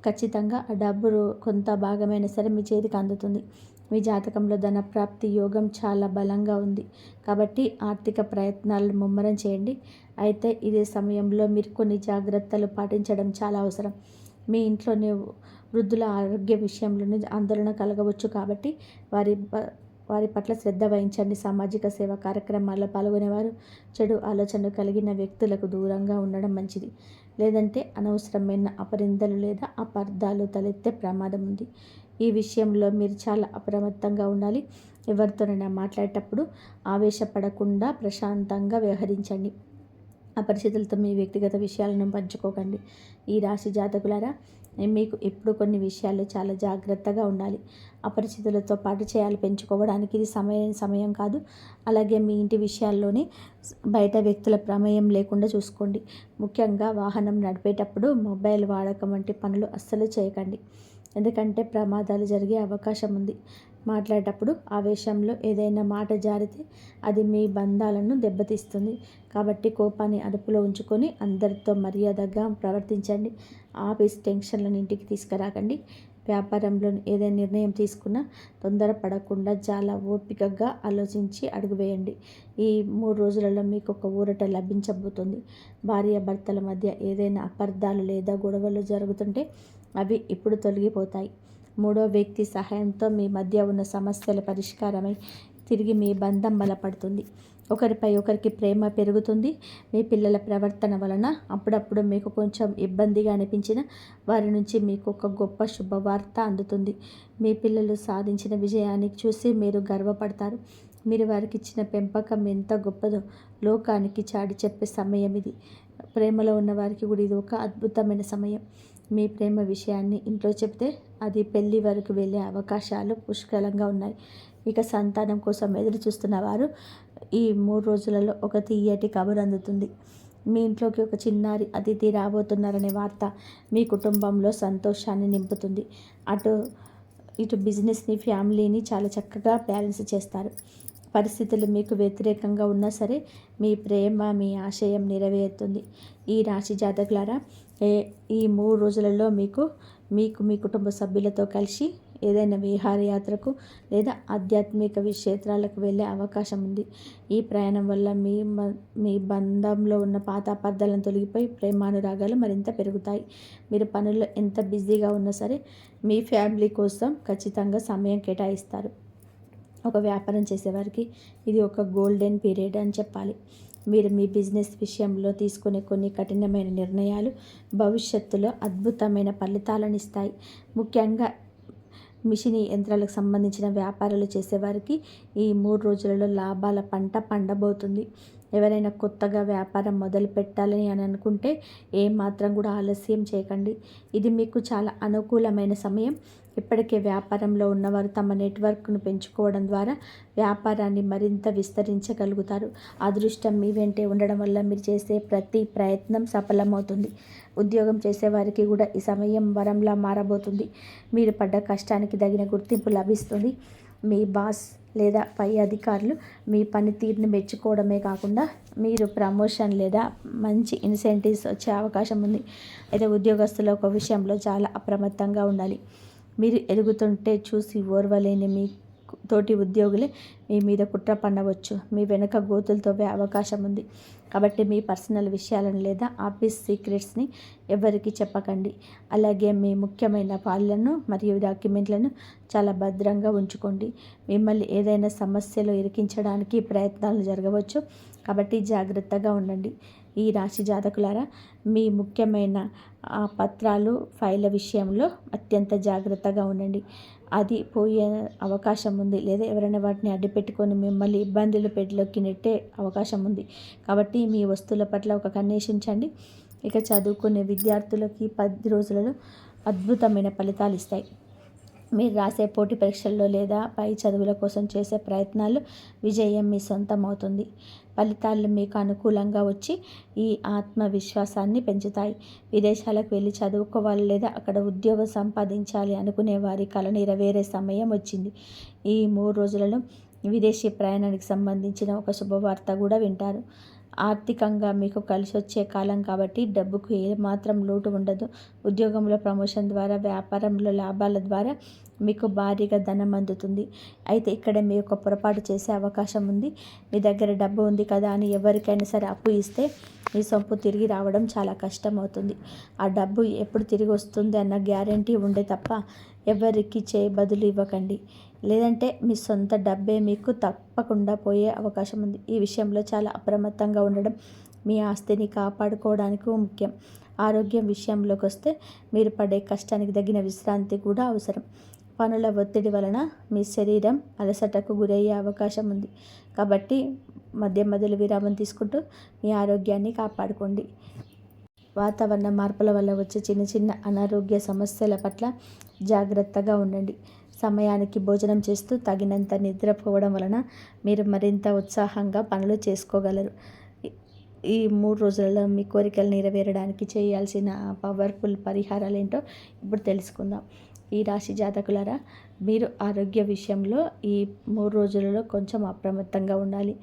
ఖచ్చితంగా ఆ డబ్బు కొంత భాగమైనా సరే మీ చేతికి అందుతుంది. మీ జాతకంలో ధనప్రాప్తి యోగం చాలా బలంగా ఉంది. కాబట్టి ఆర్థిక ప్రయత్నాలను ముమ్మరం చేయండి. అయితే ఇదే సమయంలో మీరు కొన్ని జాగ్రత్తలు పాటించడం చాలా అవసరం. మీ ఇంట్లోనే వృద్ధుల ఆరోగ్య విషయంలోనే ఆందోళన కలగవచ్చు. కాబట్టి వారి పట్ల శ్రద్ధ వహించండి. సామాజిక సేవా కార్యక్రమాల్లో పాల్గొనేవారు చెడు ఆలోచనలు కలిగిన వ్యక్తులకు దూరంగా ఉండడం మంచిది. లేదంటే అనవసరమైన అపరిందలు లేదా అపార్థాలు తలెత్తే ప్రమాదం ఉంది. ఈ విషయంలో మీరు చాలా అప్రమత్తంగా ఉండాలి. ఎవరితోనైనా మాట్లాడేటప్పుడు ఆవేశపడకుండా ప్రశాంతంగా వ్యవహరించండి. అపరిచితులతో మీ వ్యక్తిగత విషయాలను పంచుకోకండి. ఈ రాశి జాతకులారా, మీకు ఇప్పుడు కొన్ని విషయాల్లో చాలా జాగ్రత్తగా ఉండాలి. అపరిచితులతో పాటు చేయాలి పెంచుకోవడానికి ఇది సమయం కాదు. అలాగే మీ ఇంటి విషయాల్లోనే బయట వ్యక్తుల ప్రమేయం లేకుండా చూసుకోండి. ముఖ్యంగా వాహనం నడిపేటప్పుడు మొబైల్ వాడకం వంటి పనులు అస్సలు చేయకండి. ఎందుకంటే ప్రమాదాలు జరిగే అవకాశం ఉంది. మాట్లాడేటప్పుడు ఆవేశంలో ఏదైనా మాట జారితే అది మీ బంధాలను దెబ్బతీస్తుంది. కాబట్టి కోపాన్ని అదుపులో ఉంచుకొని అందరితో మర్యాదగా ప్రవర్తించండి. ఆఫీస్ టెన్షన్లను ఇంటికి తీసుకురాకండి. వ్యాపారంలో ఏదైనా నిర్ణయం తీసుకున్నా తొందరపడకుండా చాలా ఓపికగా ఆలోచించి అడుగు వేయండి. ఈ 3 రోజులలో మీకు ఒక ఊరట లభించబోతుంది. భార్యాభర్తల మధ్య ఏదైనా అపార్థాలు లేదా గొడవలు జరుగుతుంటే అవి ఇప్పుడు తొలగిపోతాయి. మూడో వ్యక్తి సహాయంతో మీ మధ్య ఉన్న సమస్యల పరిష్కారమై తిరిగి మీ బంధం బలపడుతుంది. ఒకరిపై ఒకరికి ప్రేమ పెరుగుతుంది. మీ పిల్లల ప్రవర్తన వలన అప్పుడప్పుడు మీకు కొంచెం ఇబ్బందిగా అనిపించిన వారి నుంచి మీకు ఒక గొప్ప శుభవార్త అందుతుంది. మీ పిల్లలు సాధించిన విజయాన్ని చూసి మీరు గర్వపడతారు. మీరు వారికి ఇచ్చిన పెంపకం ఎంత గొప్పదో లోకానికి చాటి చెప్పే సమయం ఇది. ప్రేమలో ఉన్న వారికి కూడా ఇది ఒక అద్భుతమైన సమయం. మీ ప్రేమ విషయాన్ని ఇంట్లో చెప్తే అది పెళ్ళి వరకు వెళ్ళే అవకాశాలు పుష్కలంగా ఉన్నాయి. ఇక సంతానం కోసం ఎదురు చూస్తున్న వారు ఈ 3 రోజులలో ఒక తీయటి కబురు అందుతుంది. మీ ఇంట్లోకి ఒక చిన్నారి అతిథి రాబోతున్నారనే వార్త మీ కుటుంబంలో సంతోషాన్ని నింపుతుంది. ఇటు బిజినెస్ని, ఫ్యామిలీని చాలా చక్కగా బ్యాలెన్స్ చేస్తారు. పరిస్థితులు మీకు వ్యతిరేకంగా ఉన్నా సరే మీ ప్రేమ, మీ ఆశయం నెరవేరుతుంది. ఈ రాశి జాతకులారా, ఈ 3 రోజులలో మీకు మీ కుటుంబ సభ్యులతో కలిసి ఏదైనా విహారయాత్రకు లేదా ఆధ్యాత్మిక క్షేత్రాలకు వెళ్ళే అవకాశం ఉంది. ఈ ప్రయాణం వల్ల మీ బంధంలో ఉన్న పాత అపార్థాలను తొలగిపోయి ప్రేమానురాగాలు మరింత పెరుగుతాయి. మీరు పనుల్లో ఎంత బిజీగా ఉన్నా సరే మీ ఫ్యామిలీ కోసం ఖచ్చితంగా సమయం కేటాయిస్తారు. ఒక వ్యాపారం చేసేవారికి ఇది ఒక గోల్డెన్ పీరియడ్ అని చెప్పాలి. మీరు మీ బిజినెస్ విషయంలో తీసుకునే కొన్ని కఠినమైన నిర్ణయాలు భవిష్యత్తులో అద్భుతమైన ఫలితాలను ఇస్తాయి. ముఖ్యంగా మిషనీ యంత్రాలకు సంబంధించిన వ్యాపారాలు చేసేవారికి ఈ 3 రోజులలో లాభాల పంట పండబోతుంది. ఎవరైనా కొత్తగా వ్యాపారం మొదలు పెట్టాలని అనుకుంటే ఏమాత్రం కూడా ఆలస్యం చేయకండి. ఇది మీకు చాలా అనుకూలమైన సమయం. ఇప్పటికే వ్యాపారంలో ఉన్నవారు తమ నెట్వర్క్ను పెంచుకోవడం ద్వారా వ్యాపారాన్ని మరింత విస్తరించగలుగుతారు. అదృష్టం మీ వెంటే ఉండడం వల్ల మీరు చేసే ప్రతి ప్రయత్నం సఫలమవుతుంది. ఉద్యోగం చేసేవారికి కూడా ఈ సమయం వరంలా మారబోతుంది. మీరు పడ్డ కష్టానికి తగిన గుర్తింపు లభిస్తుంది. మీ బాస్ లేదా పై అధికారులు మీ పనితీరుని మెచ్చుకోవడమే కాకుండా మీరు ప్రమోషన్ లేదా మంచి ఇన్సెంటివ్స్ వచ్చే అవకాశం ఉంది. అయితే ఉద్యోగస్తుల ఒక విషయంలో చాలా అప్రమత్తంగా ఉండాలి. మీరు ఎదుగుతుంటే చూసి ఓర్వలేని మీ తోటి ఉద్యోగులే మీ మీద కుట్ర పన్నవచ్చు. మీ వెనుక గోతులు తవ్వే అవకాశం ఉంది. కాబట్టి మీ పర్సనల్ విషయాలను లేదా ఆఫీస్ సీక్రెట్స్ని ఎవరికి చెప్పకండి. అలాగే మీ ముఖ్యమైన ఫైళ్ళను మరియు డాక్యుమెంట్లను చాలా భద్రంగా ఉంచుకోండి. మిమ్మల్ని ఏదైనా సమస్యలో ఇరికించడానికి ప్రయత్నాలు జరగవచ్చు. కాబట్టి జాగ్రత్తగా ఉండండి. ఈ రాశి జాతకులారా, మీ ముఖ్యమైన పత్రాలు, ఫైళ్ళ విషయంలో అత్యంత జాగ్రత్తగా ఉండండి. అది పోయే అవకాశం ఉంది లేదా ఎవరైనా వాటిని అడ్డుపెట్టుకొని మిమ్మల్ని ఇబ్బందులు పెట్టలోకి నెట్టే అవకాశం ఉంది. కాబట్టి మీ వస్తువుల పట్ల ఒక కన్నేసి ఉంచండి. ఇక చదువుకునే విద్యార్థులకి 10 రోజులలో అద్భుతమైన ఫలితాలు ఇస్తాయి. మీరు రాసే పోటీ పరీక్షల్లో లేదా పై చదువుల కోసం చేసే ప్రయత్నాల్లో విజయం మీ సొంతం అవుతుంది. ఫలితాలు మీకు అనుకూలంగా వచ్చి ఈ ఆత్మవిశ్వాసాన్ని పెంచుతాయి. విదేశాలకు వెళ్ళి చదువుకోవాలి లేదా అక్కడ ఉద్యోగం సంపాదించాలి అనుకునే వారి కల నెరవేరే సమయం వచ్చింది. ఈ 3 రోజులలో విదేశీ ప్రయాణానికి సంబంధించిన ఒక శుభవార్త కూడా వింటారు. ఆర్థికంగా మీకు కలిసొచ్చే కాలం కాబట్టి డబ్బుకు ఏమాత్రం లోటు ఉండదు. ఉద్యోగంలో ప్రమోషన్ ద్వారా, వ్యాపారంలో లాభాల ద్వారా మీకు భారీగా ధనం అందుతుంది. అయితే ఇక్కడ మీ యొక్క పొరపాటు చేసే అవకాశం ఉంది. మీ దగ్గర డబ్బు ఉంది కదా అని ఎవరికైనా సరే అప్పు ఇస్తే మీ సొంపు తిరిగి రావడం చాలా కష్టం అవుతుంది. ఆ డబ్బు ఎప్పుడు తిరిగి వస్తుంది అన్న గ్యారంటీ ఉండే తప్ప ఎవరికి బదులు ఇవ్వకండి. లేదంటే మీ సొంత డబ్బే మీకు తప్పకుండా పోయే అవకాశం ఉంది. ఈ విషయంలో చాలా అప్రమత్తంగా ఉండడం మీ ఆస్తిని కాపాడుకోవడానికి ముఖ్యం. ఆరోగ్యం విషయంలోకి వస్తే మీరు పడే కష్టానికి తగిన విశ్రాంతి కూడా అవసరం. పనుల ఒత్తిడి వలన మీ శరీరం అలసటకు గురయ్యే అవకాశం ఉంది. కాబట్టి మధ్యలో విరామం తీసుకుంటూ మీ ఆరోగ్యాన్ని కాపాడుకోండి. వాతావరణ మార్పుల వల్ల వచ్చే చిన్న చిన్న అనారోగ్య సమస్యల పట్ల జాగ్రత్తగా ఉండండి. సమయానికి భోజనం చేస్తూ తగినంత నిద్రపోవడం వలన మీరు మరింత ఉత్సాహంగా పనులు చేసుకోగలరు. ఈ 3 రోజులలో మీ కోరికలు నెరవేరడానికి చేయాల్సిన పవర్ఫుల్ పరిహారాలు ఏంటో ఇప్పుడు తెలుసుకుందాం. ఈ రాశి జాతకులారా, మీరు ఆరోగ్య విషయంలో ఈ 3 రోజులలో కొంచెం అప్రమత్తంగా ఉండాలి.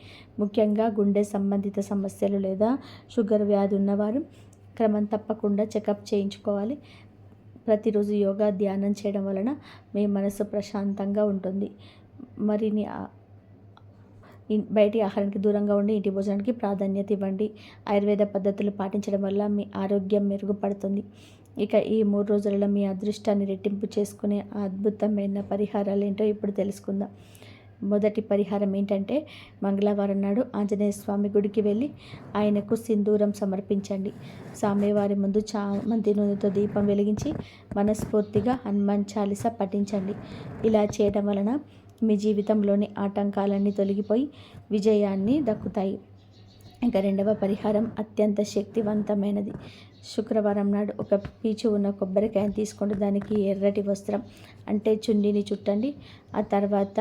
ముఖ్యంగా గుండె సంబంధిత సమస్యలు లేదా షుగర్ వ్యాధి ఉన్నవారు క్రమం తప్పకుండా చెకప్ చేయించుకోవాలి. ప్రతిరోజు యోగా, ధ్యానం చేయడం వలన మీ మనసు ప్రశాంతంగా ఉంటుంది. మరిన్ని బయటి ఆహారానికి దూరంగా ఉండి ఇంటి భోజనానికి ప్రాధాన్యత ఇవ్వండి. ఆయుర్వేద పద్ధతులు పాటించడం వల్ల మీ ఆరోగ్యం మెరుగుపడుతుంది. ఇక ఈ 3 రోజులలో మీ అదృష్టాన్ని రెట్టింపు చేసుకునే అద్భుతమైన పరిహారాలు ఏంటో ఇప్పుడు తెలుసుకుందాం. మొదటి పరిహారం ఏంటంటే, మంగళవారం నాడు ఆంజనేయ స్వామి గుడికి వెళ్ళి ఆయనకు సింధూరం సమర్పించండి. స్వామివారి ముందు చామంతి నూనెతో దీపం వెలిగించి మనస్ఫూర్తిగా హనుమాన్ చాలీస పఠించండి. ఇలా చేయడం వలన మీ జీవితంలోని ఆటంకాలన్నీ తొలగిపోయి విజయాన్ని దక్కుతాయి. ఇక రెండవ పరిహారం అత్యంత శక్తివంతమైనది. శుక్రవారం నాడు ఒక పీచు ఉన్న కొబ్బరికాయను తీసుకొని దానికి ఎర్రటి వస్త్రం అంటే చున్నీని చుట్టండి. ఆ తర్వాత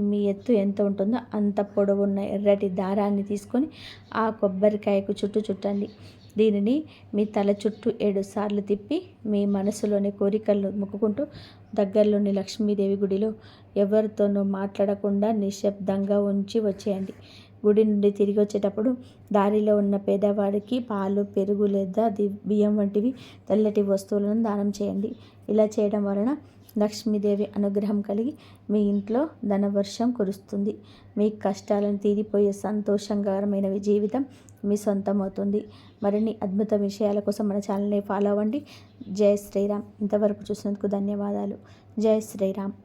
మీ ఎత్తు ఎంత ఉంటుందో అంత పొడవున్న ఎర్రటి దారాన్ని తీసుకొని ఆ కొబ్బరికాయకు చుట్టండి. దీనిని మీ తల చుట్టూ 7 సార్లు తిప్పి మీ మనసులోని కోరికలను మొక్కుకుంటూ దగ్గరలోని లక్ష్మీదేవి గుడిలో ఎవరితోనూ మాట్లాడకుండా నిశ్శబ్దంగా ఉంచి వచ్చేయండి. గుడి నుండి తిరిగి వచ్చేటప్పుడు దారిలో ఉన్న పేదవాడికి పాలు, పెరుగు లేదా బియ్యం వంటివి తెల్లటి వస్తువులను దానం చేయండి. ఇలా చేయడం వలన లక్ష్మీదేవి అనుగ్రహం కలిగి మీ ఇంట్లో ధనవర్షం కురుస్తుంది. మీ కష్టాలను తీరిపోయే సంతోషకరమైన జీవితం మీ సొంతం అవుతుంది. మరిన్ని అద్భుత విషయాల కోసం మన ఛానల్ని ఫాలో అవ్వండి. జై శ్రీరామ్. ఇంతవరకు చూసినందుకు ధన్యవాదాలు. జై శ్రీరామ్.